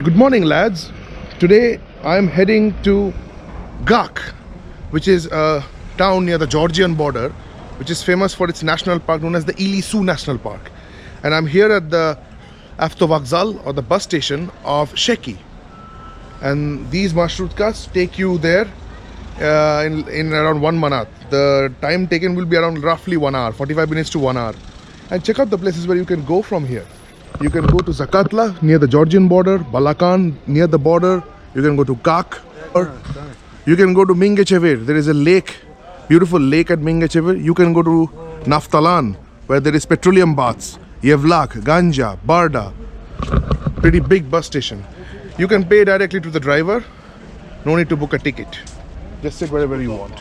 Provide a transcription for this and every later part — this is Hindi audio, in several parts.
Good morning, lads. Today I am heading to Gak, which is a town near the Georgian border, which is famous for its national park known as the Ilisu National Park. And I'm here at the Avtovokzal, or the bus station of Sheki. And these marshrutkas take you there in around 1 manat. The time taken will be around roughly 1 hour, 45 minutes to 1 hour. And check out the places where you can go from here. You can go to Zakatla near the Georgian border, Balakan near the border. You can go to Kak, or you can go to Mingechevir. There is a lake, beautiful lake at Mingechevir. You can go to Naftalan, where there is petroleum baths, Yevlak, Ganja, Barda. Pretty big bus station. You can pay directly to the driver. No need to book a ticket. Just sit wherever you want.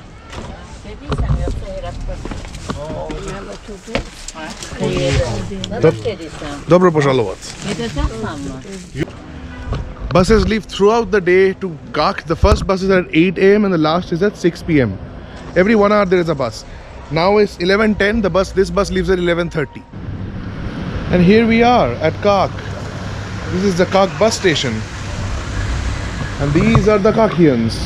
Dobro požalovat. Buses leave throughout the day to Gak. The first bus is at 8 a.m. and the last is at 6 p.m. Every 1 hour there is a bus. Now it's 11:10. This bus leaves at 11:30. And here we are at Kak. This is the Kak bus station. And these are the Kakians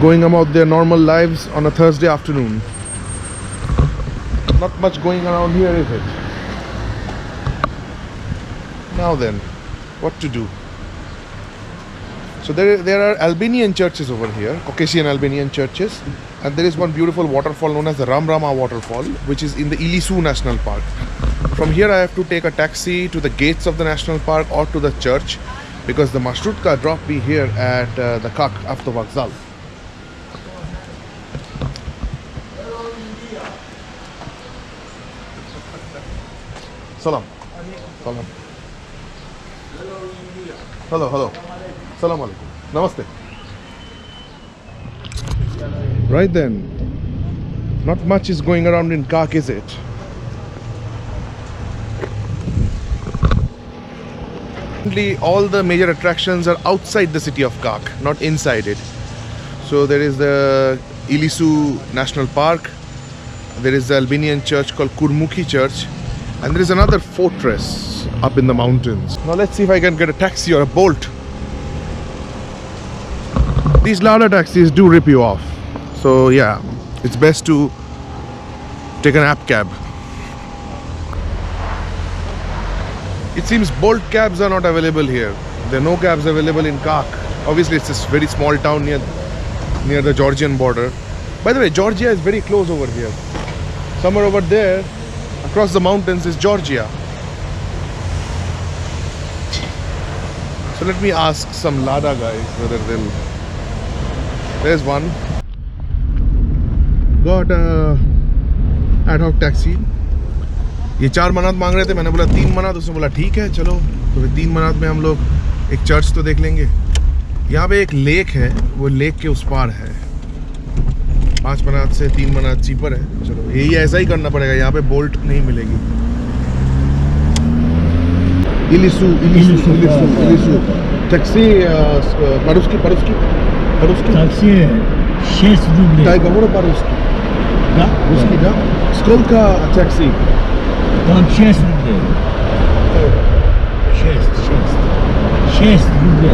going about their normal lives on a Thursday afternoon. Not much going around here, is it? Now then, what to do? So there are Albanian churches over here, Caucasian Albanian churches, and there is one beautiful waterfall known as the Ramrama waterfall, which is in the Ilisu National Park. From here I have to take a taxi to the gates of the national park or to the church, because the Mashrutka dropped me here at the Kak Avtovokzal. Salam. Salam. Hello. Salam alaikum. Namaste. Right then, not much is going around in Kak, is it? All the major attractions are outside the city of Kak, not inside it. So there is the Ilisu National Park. There is the Albanian church called Kurmukhi Church. And there is another fortress up in the mountains. Now let's see if I can get a taxi or a Bolt. These Lada taxis do rip you off. So yeah, it's best to take an app cab. It seems Bolt cabs are not available here. There are no cabs available in Kak. Obviously it's a very small town near the Georgian border. By the way, Georgia is very close over here. Somewhere over there, across the mountains, is Georgia. So let me ask some Lada guys whether they'll... There's one. Got a ad hoc taxi. ये 4 मनात मांग रहे थे, मैंने बोला 3 मनात, उसने बोला ठीक है चलो। तो फिर 3 मनात में हम लोग एक चर्च तो देख लेंगे। यहाँ पे एक लेक है, वो लेक के उस पार है। 5 मनात से 3 मनात चीपर है। चलो यही ऐसा ही करना पड़ेगा, यहाँ पे बोल्ट नहीं मिलेगी। Ilisu taxi по-русски Такси 6 рублей. Дай говорю по-русски. Да? Русский, да? Сколько такси? Там 6 рублей. 6 рублей.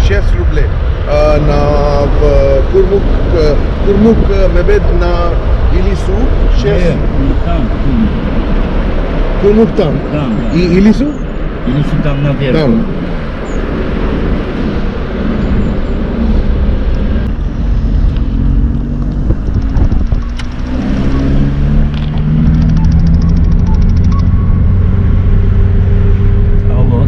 6 рублей. На Kurmuk Mebed на Ilisu 6. Там. Kurmuk там. Там, да. И Ilisu? Ilisu там наверху. Там. Алло.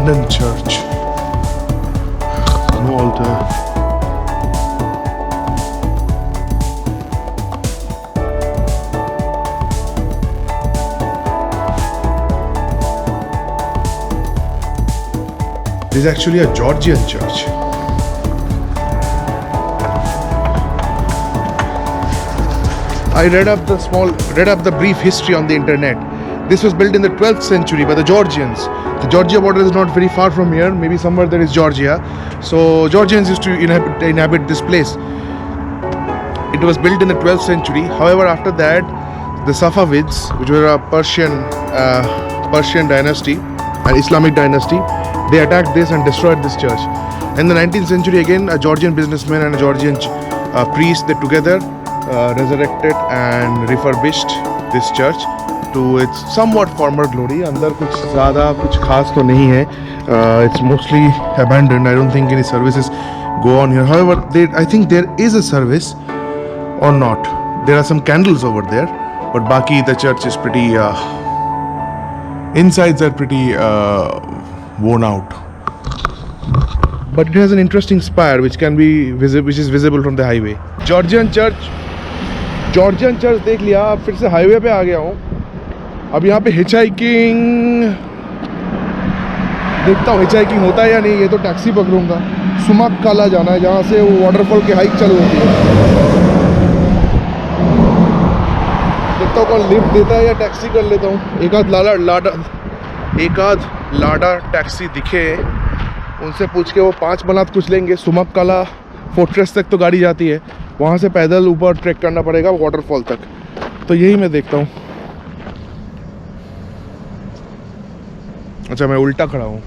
London church. No altar. This is actually a Georgian church. I read up the brief history on the internet. This was built in the 12th century by the Georgians. The Georgia border is not very far from here. Maybe somewhere there is Georgia. So Georgians used to inhabit this place. It was built in the 12th century. However, after that, the Safavids, which were a Persian dynasty, an Islamic dynasty, they attacked this and destroyed this church. In the 19th century, again, a Georgian businessman and a Georgian priest, they together resurrected and refurbished this church to its somewhat former glory. अंदर कुछ ज़्यादा कुछ खास तो नहीं है. It's mostly abandoned. I don't think any services go on here. However, I think there is a service or not. There are some candles over there, but baki the church is pretty. Insides are pretty worn out. But it has an interesting spire which is visible from the highway. Georgian church देख लिया. अब फिर से हाईवे पे आ गया हूँ. अब यहाँ पे हिचहाइकिंग देखता हूँ हिचहाइकिंग होता है या नहीं. ये तो टैक्सी पकड़ूंगा. सुमक काला जाना है जहाँ से वो वाटरफॉल की हाइक चालू होती है. देखता हूँ कौन लिफ्ट देता है या टैक्सी कर लेता हूँ. एक आध लाडा टैक्सी दिखे उनसे पूछ के वो 5 मनात कुछ लेंगे. सुमक काला फोर्ट्रेस तक तो गाड़ी जाती है. वहाँ से पैदल ऊपर ट्रैक करना पड़ेगा वाटरफॉल तक. तो यही मैं देखता हूँ. अच्छा मैं उल्टा खड़ा हूँ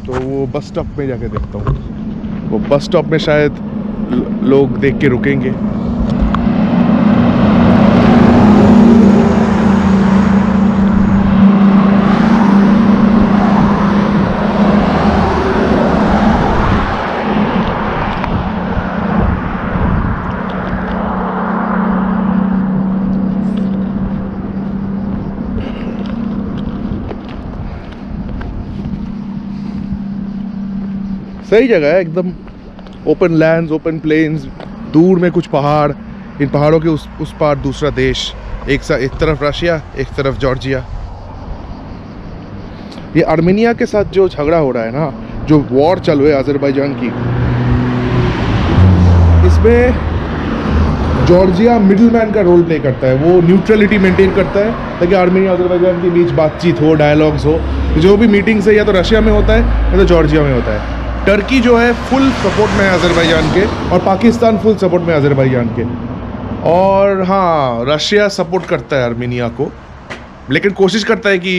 तो वो बस स्टॉप में जाके देखता हूँ. वो बस स्टॉप में शायद लोग देख के रुकेंगे. सही जगह है एकदम. ओपन लैंड्स, ओपन प्लेन्स, दूर में कुछ पहाड़. इन पहाड़ों के उस पार दूसरा देश. एक तरफ रशिया, एक तरफ जॉर्जिया. ये आर्मेनिया के साथ जो झगड़ा हो रहा है ना, जो वॉर चालू है अजरबैजान की, इसमें जॉर्जिया मिडिलमैन का रोल प्ले करता है. वो न्यूट्रलिटी मेंटेन करता है ताकि आर्मेनिया अजरबैजान के बीच बातचीत हो, डायलॉग्स हो. जो भी मीटिंग्स है या तो रशिया में होता है या तो जॉर्जिया में होता है. टर्की जो है फुल सपोर्ट में है अजरबैजान के, और पाकिस्तान फुल सपोर्ट में अजरबैजान के. और हाँ, रशिया सपोर्ट करता है आर्मेनिया को, लेकिन कोशिश करता है कि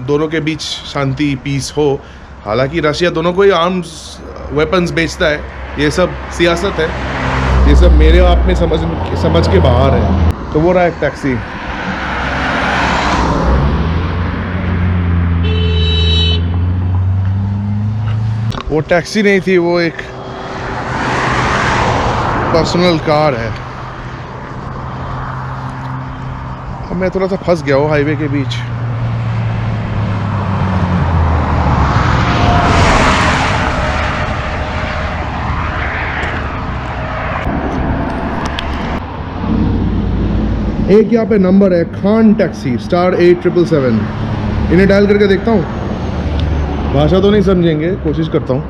दोनों के बीच शांति, पीस हो. हालांकि रशिया दोनों को ही आर्म्स वेपन्स बेचता है. ये सब सियासत है. ये सब मेरे आप में समझ के बाहर है. तो वो रहा एक टैक्सी. वो टैक्सी नहीं थी, वो एक पर्सनल कार है. अब मैं थोड़ा सा फंस गया हूँ हाईवे के बीच. एक यहाँ पे नंबर है खान टैक्सी *8777. इन्हें डायल करके देखता हूँ. भाषा तो नहीं समझेंगे, कोशिश करता हूँ.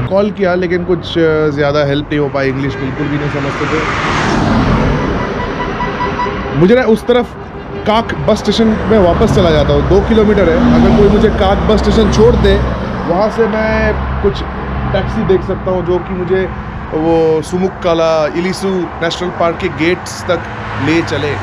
कॉल किया लेकिन कुछ ज़्यादा हेल्प नहीं हो पाई. इंग्लिश बिल्कुल भी नहीं समझते थे. मुझे ना उस तरफ काक बस स्टेशन में वापस चला जाता हूँ. 2 किलोमीटर है. अगर कोई मुझे काक बस स्टेशन छोड़ दे, वहाँ से मैं कुछ टैक्सी देख सकता हूँ जो कि मुझे वो सुमुक्काला इलीसू नेशनल पार्क के गेट्स तक ले चले.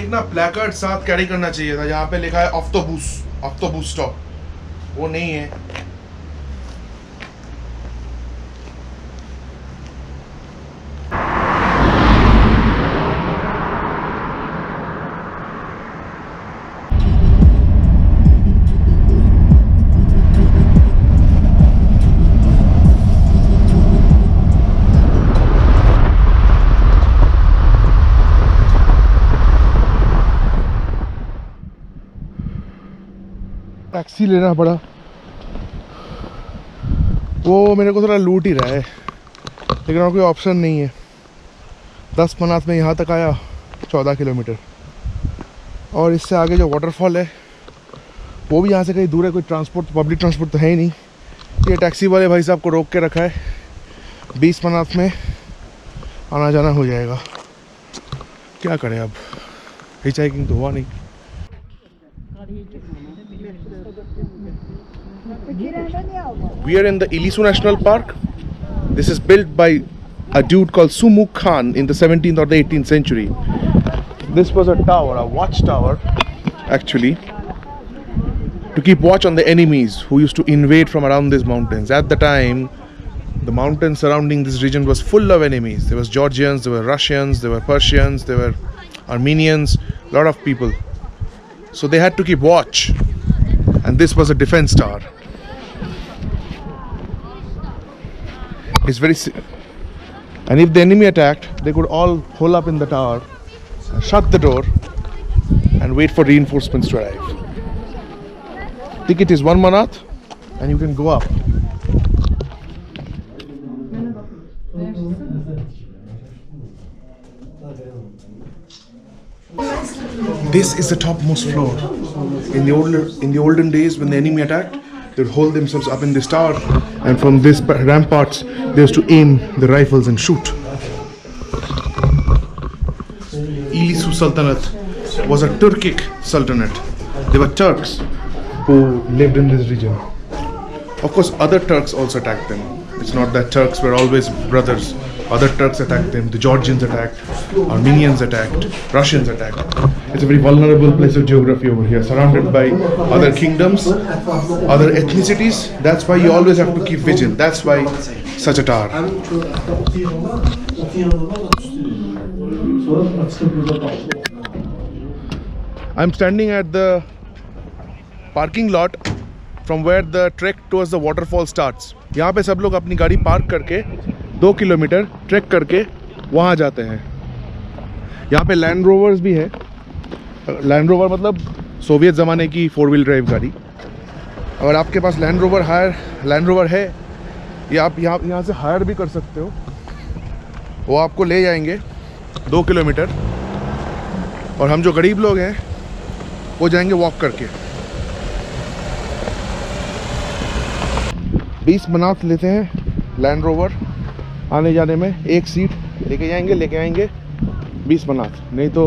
एक ना प्लेकार्ड साथ कैरी करना चाहिए था, यहाँ पे लिखा है ऑक्टोबूस स्टॉप, वो नहीं है। टैक्सी लेना पड़ा, वो मेरे को थोड़ा लूट ही रहा है, लेकिन और कोई ऑप्शन नहीं है। 10 मनात में यहाँ तक आया, 14 किलोमीटर, और इससे आगे जो वाटरफॉल है वो भी यहाँ से कहीं दूर है। कोई ट्रांसपोर्ट, पब्लिक ट्रांसपोर्ट तो है ही नहीं। ये टैक्सी वाले भाई साहब को रोक के रखा है, 20 मनात में आना जाना हो जाएगा। क्या करें अब, हिच हाइकिंग तो हुआ नहीं। We are in the Ilisu National Park. This is built by a dude called Sumuk Khan in the 17th or the 18th century. This was a tower, a watchtower actually, to keep watch on the enemies who used to invade from around these mountains. At the time, the mountains surrounding this region was full of enemies. There was Georgians, there were Russians, there were Persians, there were Armenians, a lot of people. So they had to keep watch, and this was a defense tower. It's very, and if the enemy attacked, they could all hole up in the tower, shut the door, and wait for reinforcements to arrive. Ticket is 1 manat, and you can go up. This is the topmost floor. In the olden days, when the enemy attacked, they would hold themselves up in this tower, and from this ramparts, they used to aim the rifles and shoot. Ilisu Sultanate was a Turkic sultanate. They were Turks who lived in this region. Of course, other Turks also attacked them. It's not that Turks were always brothers. Other Turks attacked them. The Georgians attacked, Armenians attacked, Russians attacked. It's a very vulnerable place of geography over here, surrounded by other kingdoms, other ethnicities. That's why you always have to keep vigil. That's why such a tower. I'm standing at the parking lot from where the trek towards the waterfall starts. यहाँ पे सब लोग अपनी गाड़ी पार्क करके 2 किलोमीटर ट्रैक करके वहाँ जाते हैं। यहाँ पे लैंड रोवर्स भी है। लैंड रोवर मतलब सोवियत ज़माने की 4 व्हील ड्राइव गाड़ी। अगर आपके पास लैंड रोवर है, या आप यहाँ से हायर भी कर सकते हो। वो आपको ले जाएंगे 2 किलोमीटर, और हम जो गरीब लोग हैं वो जाएंगे वॉक करके। 20 मनात लेते हैं लैंड रोवर आने जाने में। एक सीट लेके आएंगे 20 मनात। नहीं तो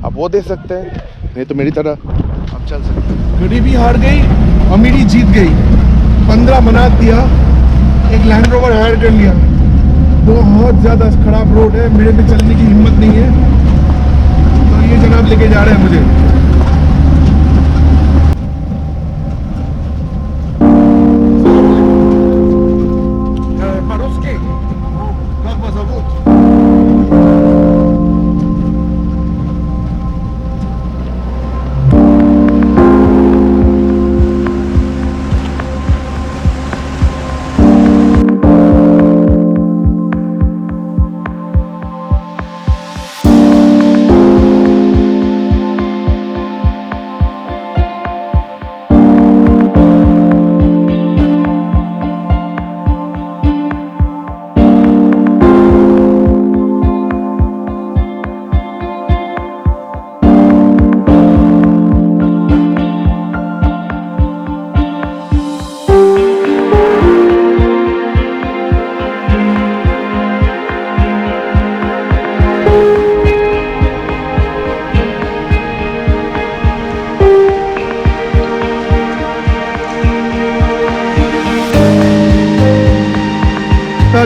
आप वो दे सकते हैं, नहीं तो मेरी तरह आप चल सकते हैं। गरीबी हार गई, अमीरी जीत गई। 15 मनात दिया, एक लैंड रोवर हायर कर लिया। बहुत ज़्यादा खराब रोड है, मेरे पे चलने की हिम्मत नहीं है, तो ये जनाब लेके जा रहे हैं मुझे।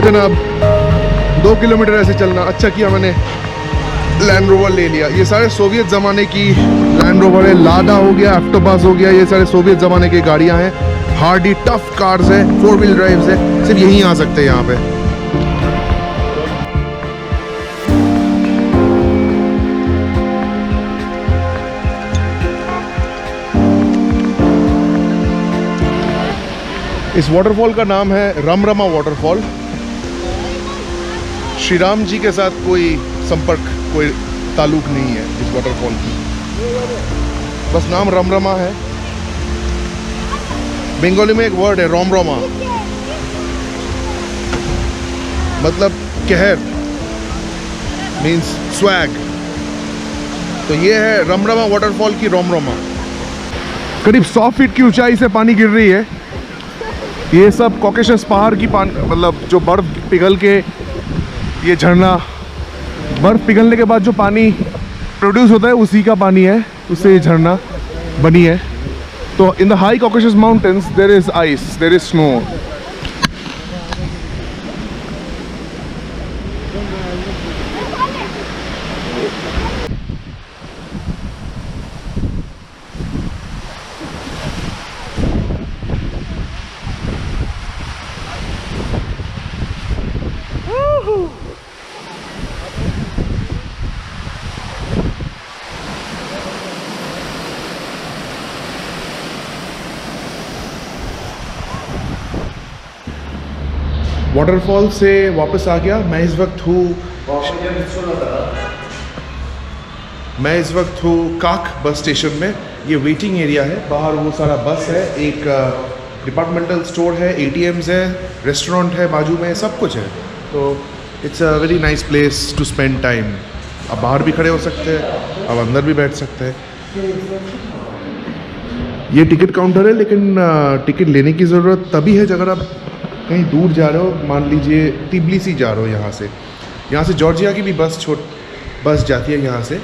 जनाब 2 किलोमीटर ऐसे चलना। अच्छा किया मैंने लैंड रोवर ले लिया। ये सारे सोवियत ज़माने की लैंड रोवर है, लाडा हो गया, एफ्टोबास हो गया, ये सारे सोवियत ज़माने की गाड़ियाँ हैं। हार्डी टफ कार्स है, 4 व्हील ड्राइव्स है, सिर्फ यहीं आ सकते हैं यहाँ पे। इस वाटरफॉल का नाम है रमरमा वाटरफॉल। श्री राम जी के साथ कोई संपर्क, कोई ताल्लुक नहीं है इस वाटरफॉल की, बस नाम रमरमा है। बंगाली में एक वर्ड है रोमरोमा, मतलब कहर, मीन्स स्वैग। तो ये है रमरमा वाटरफॉल की रोमरोमा। करीब 100 फीट की ऊंचाई से पानी गिर रही है। ये सब कॉकेशस पहाड़ की पानी, मतलब जो बर्फ पिघल के, ये झरना बर्फ पिघलने के बाद जो पानी प्रोड्यूस होता है उसी का पानी है, उससे ये झरना बनी है। तो in the high Caucasus mountains there is ice, there is snow. Waterfall से वापस आ गया। मैं इस वक्त हूँ काक बस स्टेशन में। ये वेटिंग एरिया है, बाहर वो सारा बस है, एक डिपार्टमेंटल स्टोर है, ATMs है, रेस्टोरेंट है बाजू में, सब कुछ है। तो it's a very nice place to spend time. आप बाहर भी खड़े हो सकते हैं, आप अंदर भी बैठ सकते हैं। ये टिकट काउंटर है, लेकिन टिकट लेने की ज़रूरत तभी है अगर आप कहीं दूर जा रहे हो। मान लीजिए तिब्लिसी जा रहे हो, यहाँ से जॉर्जिया की भी बस जाती है, यहाँ से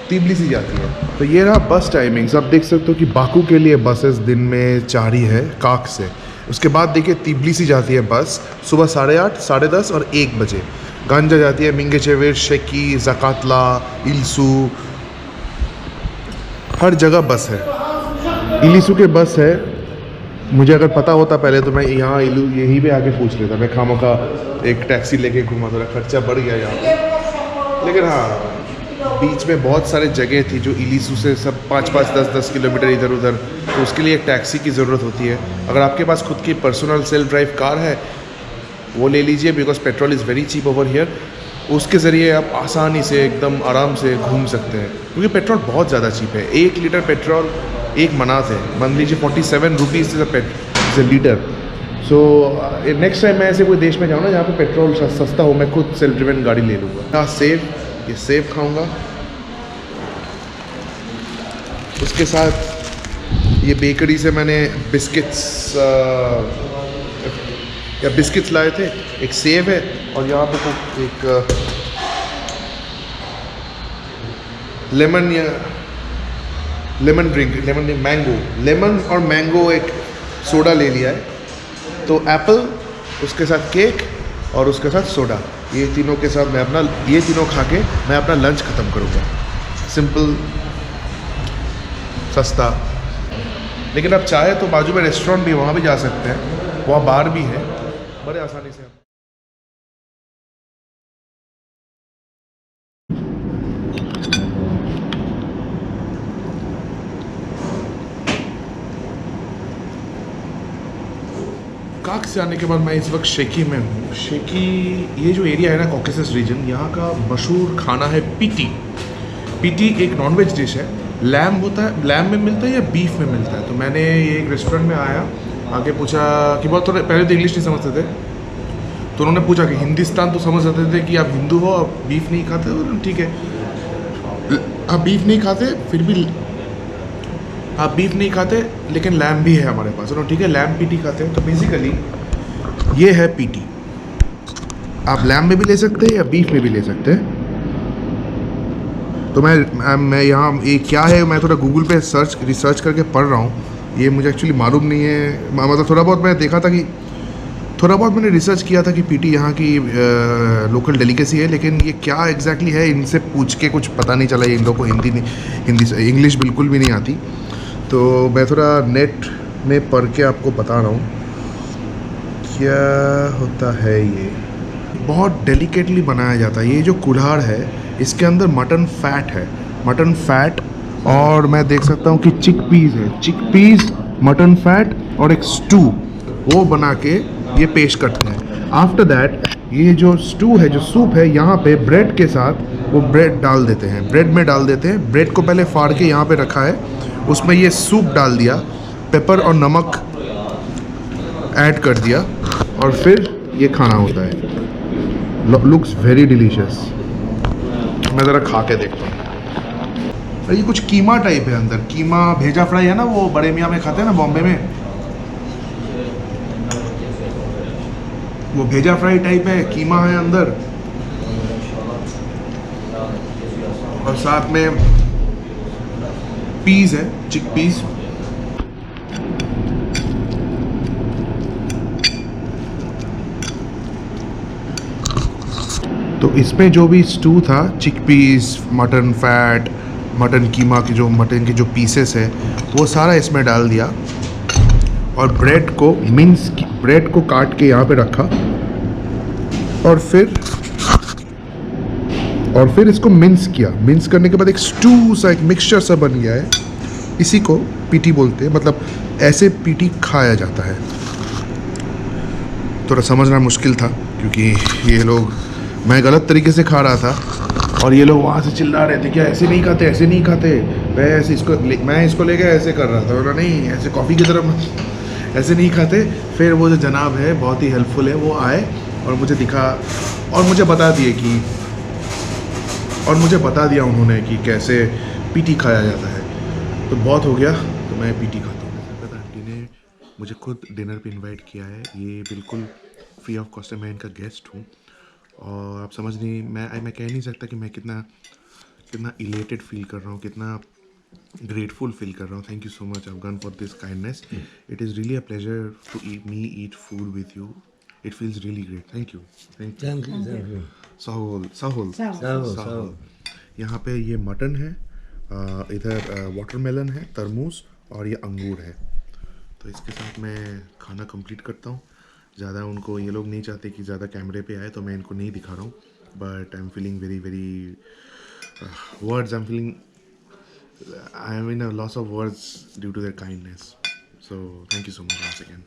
तिब्लिसी जाती है। तो ये रहा बस टाइमिंग्स। आप देख सकते हो कि बाकू के लिए बसेस दिन में 4 ही है काक से। उसके बाद देखिए तिब्लिसी जाती है बस सुबह 8:30, 10:30 और 1 बजे। गांजा जाती है मिंगेचेवेर, शेकी, जकातला, इल्सू, हर जगह बस है। इलिसू के बस है। मुझे अगर पता होता पहले तो मैं यहाँ यहीं पे आके पूछ लेता। मैं खामोखा एक टैक्सी लेके घूमा, थोड़ा खर्चा बढ़ गया यहाँ पे। लेकिन हाँ, बीच में बहुत सारे जगह थी जो इलिसू से सब 5-5, 10-10 किलोमीटर इधर उधर, तो उसके लिए एक टैक्सी की ज़रूरत होती है। अगर आपके पास खुद की पर्सनल सेल्फ ड्राइव कार है वो ले लीजिए, because petrol is very cheap over here. उसके ज़रिए आप आसानी से एकदम आराम से घूम सकते हैं, क्योंकि पेट्रोल बहुत ज़्यादा चीप है। 1 लीटर पेट्रोल 1 मनात है, मान लीजिए 47 rupees is a litre. So next time मैं ऐसे कोई देश में जाऊँ ना जहाँ पे पेट्रोल सस्ता हो, मैं खुद सेल्फ ड्रिवन गाड़ी ले लूँगा। ये सेब खाऊंगा, उसके साथ ये बेकरी से मैंने बिस्किट्स लाए थे। एक सेब है और यहाँ पे एक लेमन और मैंगो एक सोडा ले लिया है। तो एप्पल, उसके साथ केक और उसके साथ सोडा, ये तीनों के साथ ये तीनों खा के मैं अपना लंच ख़त्म करूँगा। सिंपल, सस्ता। लेकिन आप चाहे तो बाजू में रेस्टोरेंट भी, वहाँ भी जा सकते हैं, वहाँ बार भी है, बड़े आसानी से। काक से आने के बाद मैं इस वक्त शेकी में हूँ। शेकी, ये जो एरिया है ना, कॉकेसस रीजन, यहाँ का मशहूर खाना है पीटी। पीटी एक नॉनवेज डिश है। लैम होता है, लैम में मिलता है या बीफ में मिलता है। तो मैंने ये एक रेस्टोरेंट में आया, आके पूछा कि बहुत थोड़े पहले तो इंग्लिश नहीं समझते थे, तो उन्होंने पूछा कि हिंदुस्तान तो समझ जाते थे कि आप हिंदू हो, आप बीफ नहीं खाते। तो ठीक है, आप बीफ नहीं खाते, फिर भी आप बीफ नहीं खाते, लेकिन लैम भी है हमारे पास। उन्होंने ठीक है, लैम पीटी खाते हैं। तो बेसिकली ये है पीटी। आप लैम में भी ले सकते हैं या बीफ में भी ले सकते हैं। तो मैं यहाँ ये क्या है, मैं थोड़ा गूगल पे रिसर्च करके पढ़ रहा हूँ। ये मुझे एक्चुअली मालूम नहीं है, मतलब थोड़ा बहुत मैंने देखा था थोड़ा बहुत मैंने रिसर्च किया था कि पीटी यहाँ की लोकल डेलिकेसी है, लेकिन ये क्या एग्जैक्टली है इनसे पूछ के कुछ पता नहीं चला। इन लोगों को हिंदी इंग्लिश बिल्कुल भी नहीं आती, तो मैं थोड़ा नेट में पढ़ के आपको बता रहा हूँ क्या होता है। ये बहुत डेलिकेटली बनाया जाता है। ये जो कुल्हाड़ है इसके अंदर मटन फैट है, मटन फैट, और मैं देख सकता हूँ कि चिकपीस है, चिकपीस, मटन फैट और एक स्टू वो बना के ये पेश करते हैं। आफ्टर दैट ये जो स्टू है, जो सूप है, यहाँ पे ब्रेड के साथ वो ब्रेड डाल देते हैं, ब्रेड में डाल देते हैं। ब्रेड को पहले फाड़ के यहाँ पे रखा है, उसमें ये सूप डाल दिया, पेपर और नमक ऐड कर दिया और फिर ये खाना होता है। Looks very delicious. मैं ज़रा खा के देखता हूँ। ये कुछ कीमा टाइप है अंदर, कीमा भेजा फ्राई है ना, वो बड़े मियाँ में खाते हैं ना बॉम्बे में, वो भेजा फ्राई टाइप है, कीमा है अंदर और साथ में पीस है, चिक पीस। तो इसमें जो भी स्टू था, चिक पीस, मटन फैट, मटन कीमा की जो मटन के जो पीसेस है वो सारा इसमें डाल दिया और ब्रेड को काट के यहाँ पे रखा और फिर इसको मिन्स किया। मिन्स करने के बाद एक स्टू सा, एक मिक्सचर सा बन गया है। इसी को पीटी बोलते हैं, मतलब ऐसे पीटी खाया जाता है। थोड़ा समझना मुश्किल था क्योंकि ये लोग, मैं गलत तरीके से खा रहा था और ये लोग वहाँ से चिल्ला रहे थे, क्या ऐसे नहीं खाते, ऐसे नहीं खाते। मैं इसको लेके ऐसे कर रहा था, बोला नहीं ऐसे कॉफ़ी की तरफ ऐसे नहीं खाते। फिर वो जो जनाब है बहुत ही हेल्पफुल है, वो आए और मुझे दिखा और मुझे बता दिया उन्होंने कि कैसे पीटी खाया जाता है। तो बहुत हो गया, तो मैं पीटी खाता हूँ। पता आंटी ने मुझे खुद डिनर पे इनवाइट किया है, ये बिल्कुल फ्री ऑफ कॉस्ट है, मैं इनका गेस्ट हूँ। और आप समझ नहीं, मैं कह नहीं सकता कि मैं कितना इलेटेड फील कर रहा हूँ, कितना ग्रेटफुल फील कर रहा हूँ। Thank you so much Afghan for this kindness. It is really a pleasure to eat food with you. It feels really great. Thank you. Sahul. यहाँ पे ये मटन है, इधर वाटरमेलन है, तरबूज और ये अंगूर है। तो इसके साथ मैं खाना कंप्लीट करता हूँ। ज़्यादा उनको, ये लोग नहीं चाहते कि ज़्यादा कैमरे पे आए, तो मैं इनको नहीं दिखा रहा हूँ। But I am feeling very words, I am in a loss of words due to their kindness. So thank you so much once again.